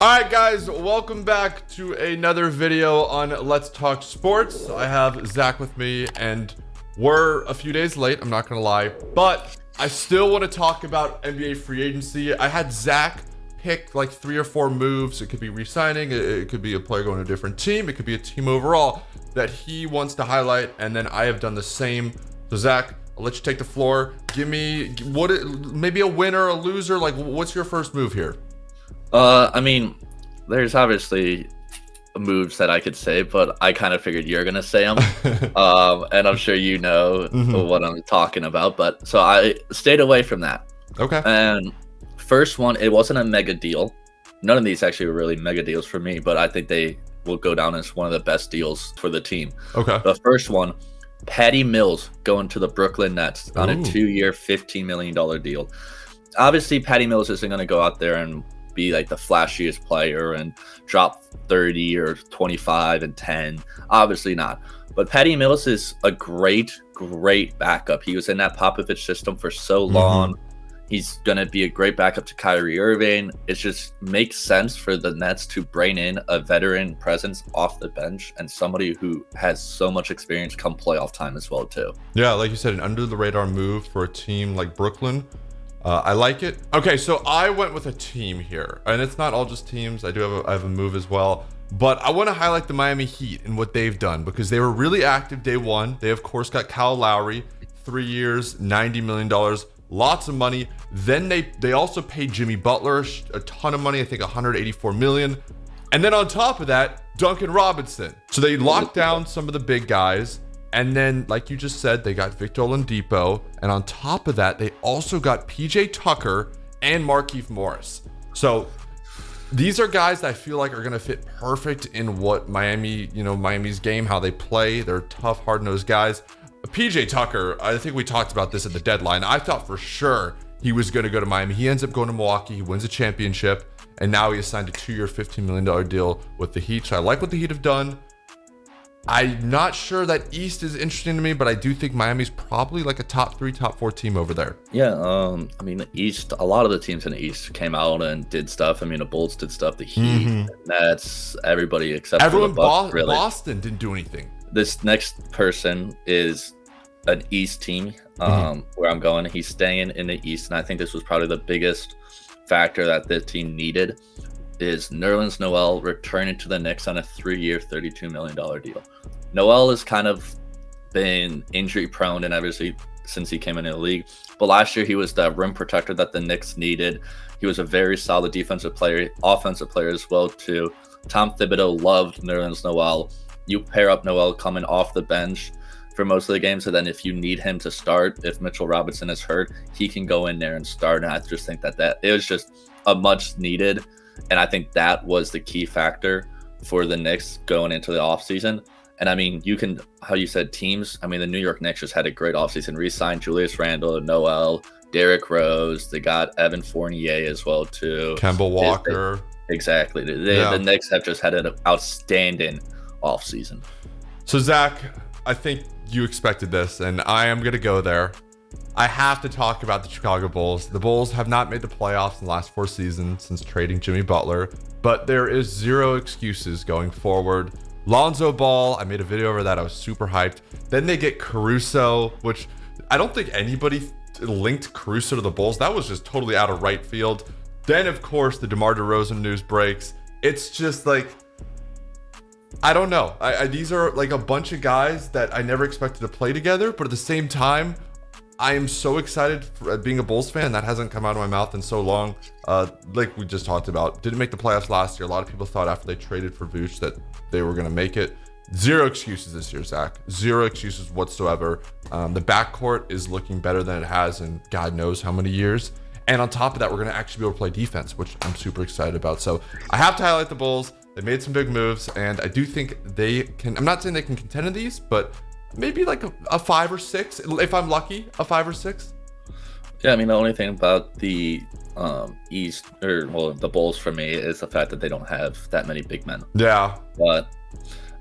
Alright guys, welcome back to another video on Let's Talk Sports. I have Zach with me and we're a few days late, I'm not gonna lie, but I still want to talk about NBA free agency. I had Zach pick like 3 or 4 moves. It could be re-signing, it could be a player going to a different team, it could be a team overall that he wants to highlight, and then I have done the same. So Zach, I'll let you take the floor. Give me maybe a winner, a loser, like what's your first move here? I mean, there's obviously moves that I could say, but I kind of figured you're gonna say them, and I'm sure you know what I'm talking about. But so I stayed away from that. Okay. And first one, it wasn't a mega deal. None of these actually were really mega deals for me, but I think they will go down as one of the best deals for the team. Okay. The first one, Patty Mills going to the Brooklyn Nets on a 2-year, $15 million deal. Obviously, Patty Mills isn't going to go out there and be like the flashiest player and drop 30 or 25 and 10. Obviously not. But Patty Mills is a great backup. He was in that Popovich system for so long. He's going to be a great backup to Kyrie Irving. It just makes sense for the Nets to bring in a veteran presence off the bench and somebody who has so much experience come playoff time as well too. Yeah, like you said, an under the radar move for a team like Brooklyn. I like it. Okay, so I went with a team here, and it's not all just teams. I have a move as well, but I want to highlight the Miami Heat and what they've done because they were really active day one. They of course got Kyle Lowry, 3 years, $90 million, lots of money. Then they also paid Jimmy Butler a ton of money, I think 184 million. And then on top of that, Duncan Robinson. So they locked down some of the big guys. And then, like you just said, they got Victor Oladipo. And on top of that, they also got PJ Tucker and Markieff Morris. So these are guys that I feel like are going to fit perfect in what Miami's game, how they play. They're tough, hard-nosed guys. PJ Tucker, I think we talked about this at the deadline. I thought for sure he was going to go to Miami. He ends up going to Milwaukee. He wins a championship. And now he signed a 2-year, $15 million deal with the Heat. So I like what the Heat have done. I'm not sure that East is interesting to me, but I do think Miami's probably like a top 3, top 4 team over there. Yeah, I mean, the East, a lot of the teams in the East came out and did stuff. I mean, the Bulls did stuff, the Heat, Nets, everybody except for the Bucks, really. Boston didn't do anything. This next person is an East team, where I'm going. He's staying in the East, and I think this was probably the biggest factor that this team needed. Is Nerlens Noel returning to the Knicks on a 3-year, $32 million deal. Noel has kind of been injury prone and obviously since he came into the league. But last year he was the rim protector that the Knicks needed. He was a very solid defensive player, offensive player as well too. Tom Thibodeau loved Nerlens Noel. You pair up Noel coming off the bench for most of the games, and then if you need him to start, if Mitchell Robinson is hurt, he can go in there and start. And I just think that it was just a much needed. And I think that was the key factor for the Knicks going into the offseason. And I mean, how you said teams, I mean, the New York Knicks just had a great offseason. Re-signed Julius Randle, Noel, Derrick Rose. They got Evan Fournier as well, too. Kemba Walker. Exactly. The Knicks have just had an outstanding offseason. So, Zach, I think you expected this, and I am going to go there. I have to talk about the Chicago Bulls. The Bulls have not made the playoffs in the last 4 seasons since trading Jimmy Butler, but there is zero excuses going forward. Lonzo Ball, I made a video over that. I was super hyped. Then they get Caruso, which I don't think anybody linked Caruso to the Bulls. That was just totally out of right field. Then, of course, the DeMar DeRozan news breaks. It's just like, I don't know. These are like a bunch of guys that I never expected to play together, but at the same time, I am so excited for being a Bulls fan. That hasn't come out of my mouth in so long. Like we just talked about, didn't make the playoffs last year. A lot of people thought after they traded for Vooch that they were going to make it. Zero excuses this year, Zach. Zero excuses whatsoever. The backcourt is looking better than it has in God knows how many years. And on top of that, we're going to actually be able to play defense, which I'm super excited about. So I have to highlight the Bulls. They made some big moves, and I do think they can. I'm not saying they can contend in these, but maybe like a 5 or 6, if I'm lucky, a 5 or 6. Yeah, I mean, the only thing about the East, the Bulls for me, is the fact that they don't have that many big men. Yeah. But,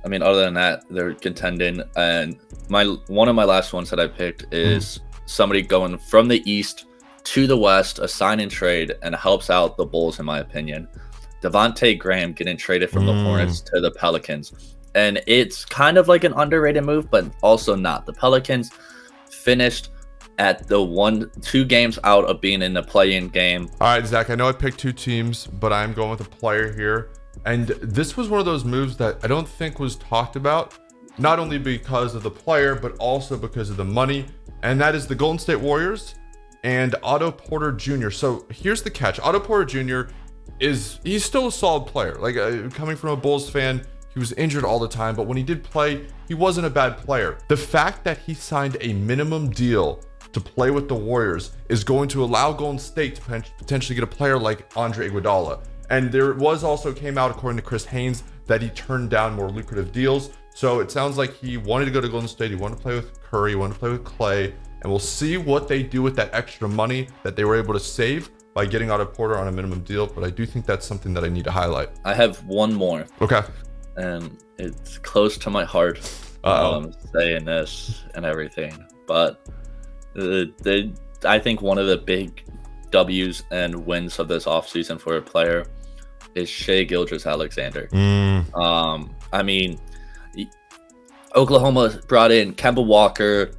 I mean, other than that, they're contending. And one of my last ones that I picked is somebody going from the East to the West, a sign and trade, and helps out the Bulls, in my opinion. Devontae Graham getting traded from the Hornets to the Pelicans. And it's kind of like an underrated move, but also not. The Pelicans finished at the 2 games out of being in the play-in game. All right, Zach, I know I picked 2 teams, but I'm going with a player here. And this was one of those moves that I don't think was talked about, not only because of the player, but also because of the money. And that is the Golden State Warriors and Otto Porter Jr. So here's the catch. Otto Porter Jr. he's still a solid player. Like coming from a Bulls fan, he was injured all the time, but when he did play, he wasn't a bad player. The fact that he signed a minimum deal to play with the Warriors is going to allow Golden State to potentially get a player like Andre Iguodala. And there was also came out, according to Chris Haynes, that he turned down more lucrative deals. So it sounds like he wanted to go to Golden State. He wanted to play with Curry, he wanted to play with Clay. And we'll see what they do with that extra money that they were able to save by getting Otto Porter on a minimum deal. But I do think that's something that I need to highlight. I have one more. Okay. And it's close to my heart. Saying this and everything. But I think one of the big W's and wins of this offseason for a player is Shai Gilgeous-Alexander. I mean, Oklahoma brought in Kemba Walker,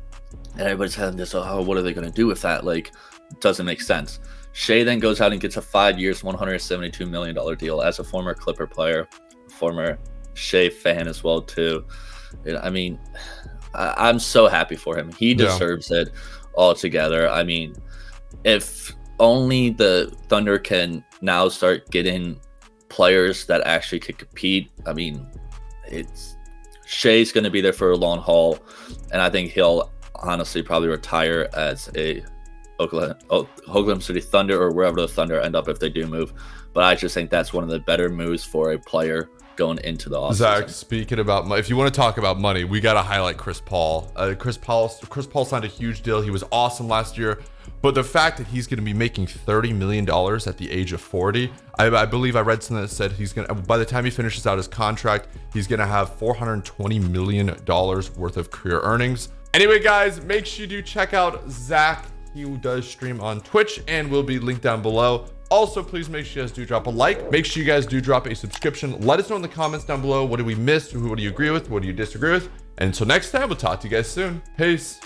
and everybody's having this, oh, what are they going to do with that? Like, it doesn't make sense. Shai then goes out and gets a 5 years, $172 million deal as a former Clipper player, former Shai fan as well, too. I mean, I'm so happy for him. He deserves it altogether. I mean, if only the Thunder can now start getting players that actually could compete. I mean, Shai's going to be there for a long haul, and I think he'll honestly probably retire as a Oklahoma City Thunder or wherever the Thunder end up if they do move. But I just think that's one of the better moves for a player going into the offseason. Zach, speaking about if you want to talk about money, we got to highlight Chris Paul. Chris Paul signed a huge deal. He was awesome last year. But the fact that he's going to be making $30 million at the age of 40, I believe I read something that said he's going to, by the time he finishes out his contract, he's going to have $420 million worth of career earnings. Anyway, guys, make sure you do check out Zach. He does stream on Twitch and will be linked down below. Also, please make sure you guys do drop a like. Make sure you guys do drop a subscription. Let us know in the comments down below. What did we miss? What do you agree with? What do you disagree with? And until next time, we'll talk to you guys soon. Peace.